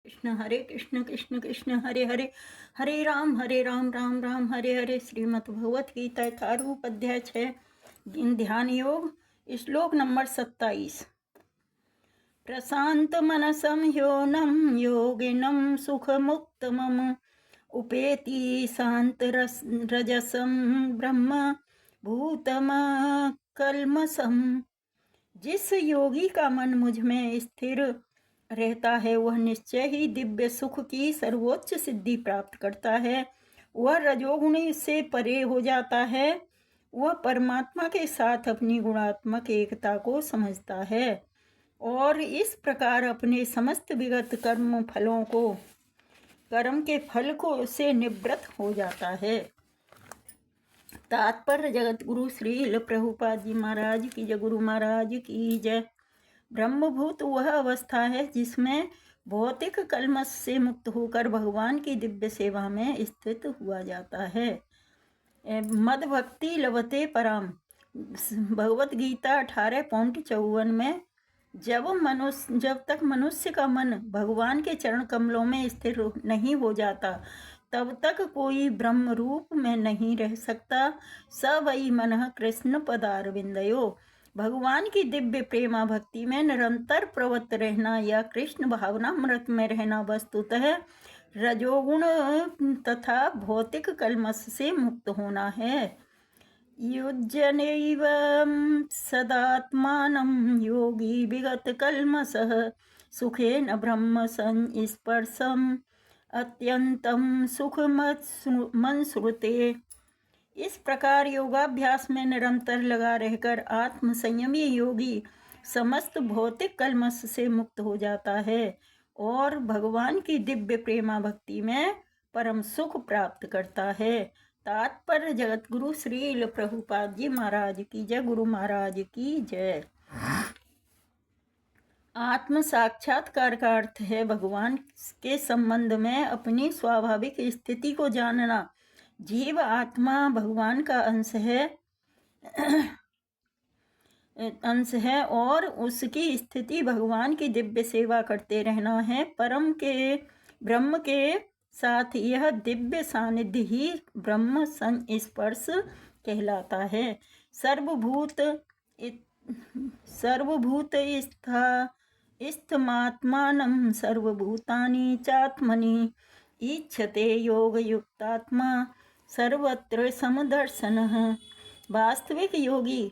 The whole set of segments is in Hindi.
कृष्ण कृष्ण कृष्ण हरे हरे, हरे राम राम राम हरे हरे। श्रीमद् भगवत गीता यथारूप अध्याय 6 ध्यान योग, श्लोक नंबर 27। प्रशांत मनसं योनं योगिनं सुखमुत्तमम् उपेति शांत रजसं ब्रह्म भूतमकल्मषम्। जिस योगी का मन मुझ में स्थिर रहता है वह निश्चय ही दिव्य सुख की सर्वोच्च सिद्धि प्राप्त करता है। वह रजोगुणी से परे हो जाता है। वह परमात्मा के साथ अपनी गुणात्मक एकता को समझता है और इस प्रकार अपने समस्त विगत कर्म के फल को से निवृत्त हो जाता है। तात्पर्य जगत गुरु श्रील प्रभुपाद जी महाराज की जय, गुरु महाराज की जय। ब्रह्मभूत वह अवस्था है जिसमें भौतिक कल्मश से मुक्त होकर भगवान की दिव्य सेवा में स्थित हुआ जाता है। मद भक्ति लभते पराम, भगवत गीता 18.54 में जब तक मनुष्य का मन भगवान के चरण कमलों में स्थिर नहीं हो जाता तब तक कोई ब्रह्म रूप में नहीं रह सकता। स वही मनः कृष्ण पदारविंदयो, भगवान की दिव्य प्रेमा भक्ति में निरंतर प्रवृत्त रहना या कृष्ण भावनामृत में रहना वस्तुतः रजोगुण तथा भौतिक कल्मश से मुक्त होना है। युज्यनैव सदात्मानं योगी विगत कल्मषः सुखेन ब्रह्म संस्पर्शम् अत्यंतम सुखमश्नुते। इस प्रकार योगाभ्यास में निरंतर लगा रहकर आत्म संयमी योगी समस्त भौतिक कल्मश से मुक्त हो जाता है और भगवान की दिव्य प्रेमा भक्ति में परम सुख प्राप्त करता है। तात्पर्य जगत गुरु श्रील प्रभुपाद जी महाराज की जय, गुरु महाराज की जय। आत्म साक्षात्कार का अर्थ है भगवान के संबंध में अपनी स्वाभाविक स्थिति को जानना। जीव आत्मा भगवान का अंश है और उसकी स्थिति भगवान की दिव्य सेवा करते रहना है। ब्रह्म के साथ यह दिव्य सानिध्य ही ब्रह्म संस्पर्श कहलाता है। सर्वभूत स्थमात्मानं सर्वभूतानि चात्मनि ईच्छते योगयुक्तात्मा सर्वत्र समदर्शनः। वास्तविक योगी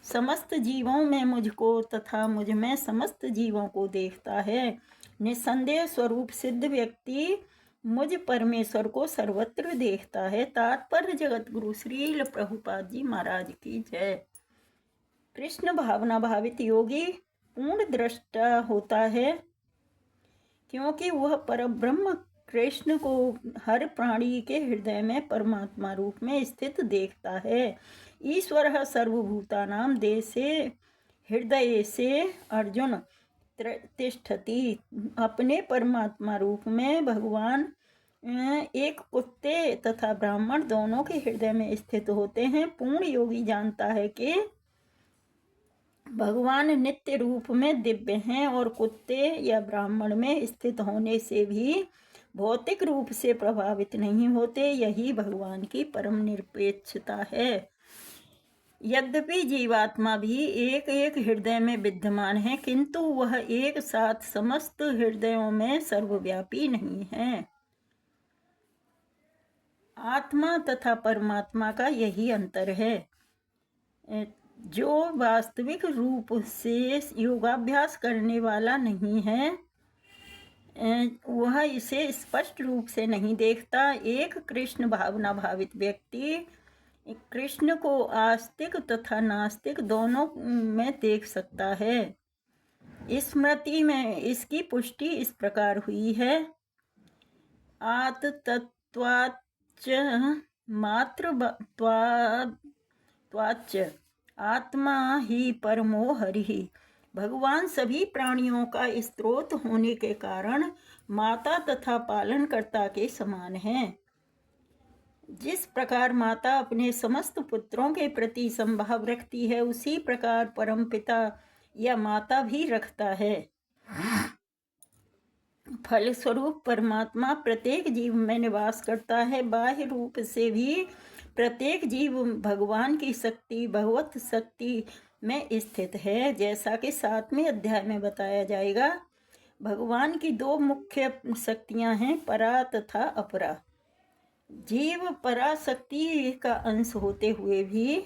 समस्त जीवों में मुझको तथा मुझ में समस्त जीवों को देखता है। निस्संदेह स्वरूप सिद्ध व्यक्ति मुझ परमेश्वर को सर्वत्र देखता है। तात्पर्य जगत गुरु श्रील प्रभुपाद जी महाराज की जय। कृष्ण भावना भावित योगी पूर्ण दृष्टा होता है क्योंकि वह परब्रह्म कृष्ण को हर प्राणी के हृदय में परमात्मा रूप में स्थित देखता है। ईश्वर सर्वभूतानां देशे हृदय से अर्जुन तिष्ठति। अपने परमात्मा रूप में भगवान एक कुत्ते तथा ब्राह्मण दोनों के हृदय में स्थित होते हैं। पूर्ण योगी जानता है कि भगवान नित्य रूप में दिव्य हैं और कुत्ते या ब्राह्मण में स्थित होने से भी भौतिक रूप से प्रभावित नहीं होते। यही भगवान की परम निरपेक्षता है। यद्यपि जीवात्मा भी एक एक हृदय में विद्यमान है किंतु वह एक साथ समस्त हृदयों में सर्वव्यापी नहीं है। आत्मा तथा परमात्मा का यही अंतर है। जो वास्तविक रूप से योगाभ्यास करने वाला नहीं है वह इसे स्पष्ट रूप से नहीं देखता। एक कृष्ण भावना भावित व्यक्ति कृष्ण को आस्तिक तथा नास्तिक दोनों में देख सकता है। स्मृति में इसकी पुष्टि इस प्रकार हुई है। आत्तत्वाच्च मात्रत्वाच्च आत्मा ही परमो हरिः। भगवान सभी प्राणियों का स्रोत होने के कारण माता तथा पालनकर्ता के समान है। जिस प्रकार माता अपने समस्त पुत्रों के प्रति संभाव रखती है उसी प्रकार परमपिता या माता भी रखता है। फलस्वरूप परमात्मा प्रत्येक जीव में निवास करता है। बाह्य रूप से भी प्रत्येक जीव भगवान की शक्ति, भगवत शक्ति में स्थित है। जैसा कि 7वें अध्याय में बताया जाएगा, भगवान की 2 मुख्य शक्तियां हैं, परा तथा अपरा। जीव पराशक्ति का अंश होते हुए भी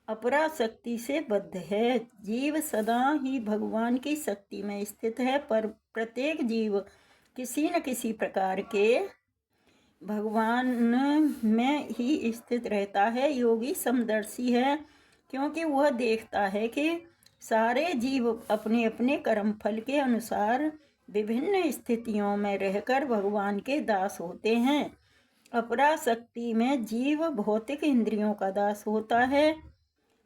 अपरा शक्ति से बद्ध है। जीव सदा ही भगवान की शक्ति में स्थित है, पर प्रत्येक जीव किसी न किसी प्रकार के भगवान में ही स्थित रहता है। योगी समदर्शी है, क्योंकि वह देखता है कि सारे जीव अपने अपने कर्म फल के अनुसार विभिन्न स्थितियों में रहकर भगवान के दास होते हैं। अपरा शक्ति में जीव भौतिक इंद्रियों का दास होता है,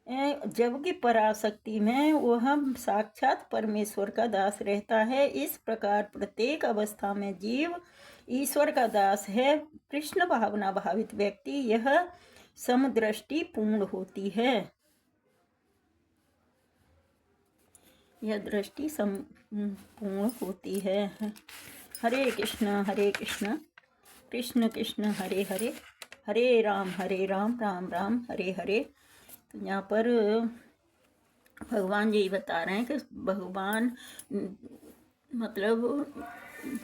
जबकि पराशक्ति में वह साक्षात परमेश्वर का दास रहता है। इस प्रकार प्रत्येक अवस्था में जीव ईश्वर का दास है। कृष्ण भावना भावित व्यक्ति यह समदृष्टि पूर्ण होती है। यह दृष्टि संपूर्ण होती है। हरे कृष्ण कृष्ण कृष्ण हरे हरे, हरे राम राम राम हरे हरे। तो यहाँ पर भगवान यही बता रहे हैं कि भगवान मतलब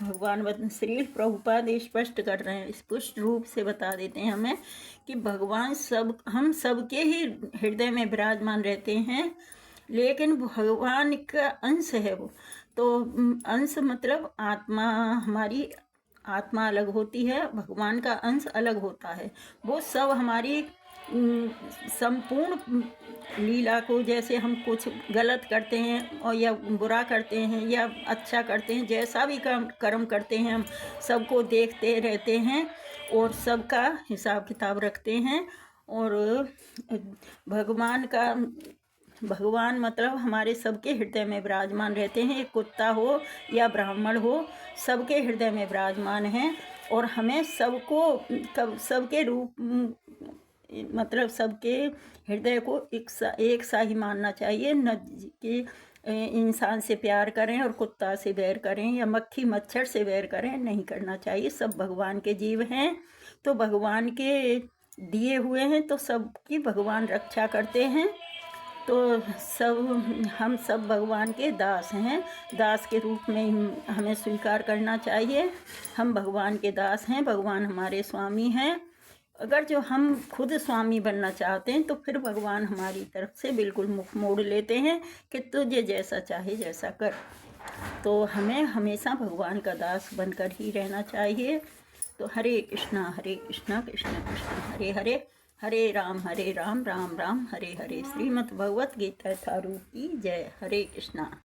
भगवान श्री प्रभुपाद स्पष्ट कर रहे हैं, स्पष्ट रूप से बता देते हैं हमें कि भगवान हम सबके ही हृदय में विराजमान रहते हैं, लेकिन भगवान का अंश है वो। तो अंश मतलब आत्मा, हमारी आत्मा अलग होती है, भगवान का अंश अलग होता है। वो सब हमारी संपूर्ण लीला को, जैसे हम कुछ गलत करते हैं और या बुरा करते हैं या अच्छा करते हैं, जैसा भी कर्म करते हैं, हम सबको देखते रहते हैं और सबका हिसाब किताब रखते हैं। और भगवान मतलब हमारे सबके हृदय में विराजमान रहते हैं। एक कुत्ता हो या ब्राह्मण हो, सबके हृदय में विराजमान हैं। और हमें सबके रूप मतलब सबके हृदय को एक सा ही मानना चाहिए, न कि इंसान से प्यार करें और कुत्ता से बैर करें या मक्खी मच्छर से बैर करें, नहीं करना चाहिए। सब भगवान के जीव हैं, तो भगवान के दिए हुए हैं, तो सबकी भगवान रक्षा करते हैं। तो हम सब भगवान के दास हैं, दास के रूप में हमें स्वीकार करना चाहिए। हम भगवान के दास हैं, भगवान हमारे स्वामी हैं। अगर जो हम खुद स्वामी बनना चाहते हैं तो फिर भगवान हमारी तरफ से बिल्कुल मुख मोड़ लेते हैं कि तुझे जैसा चाहे जैसा कर। तो हमें हमेशा भगवान का दास बनकर ही रहना चाहिए। तो हरे कृष्णा कृष्ण कृष्ण हरे हरे, हरे राम राम राम हरे हरे। श्रीमद् भगवत गीता यथारूप की जय। हरे कृष्णा।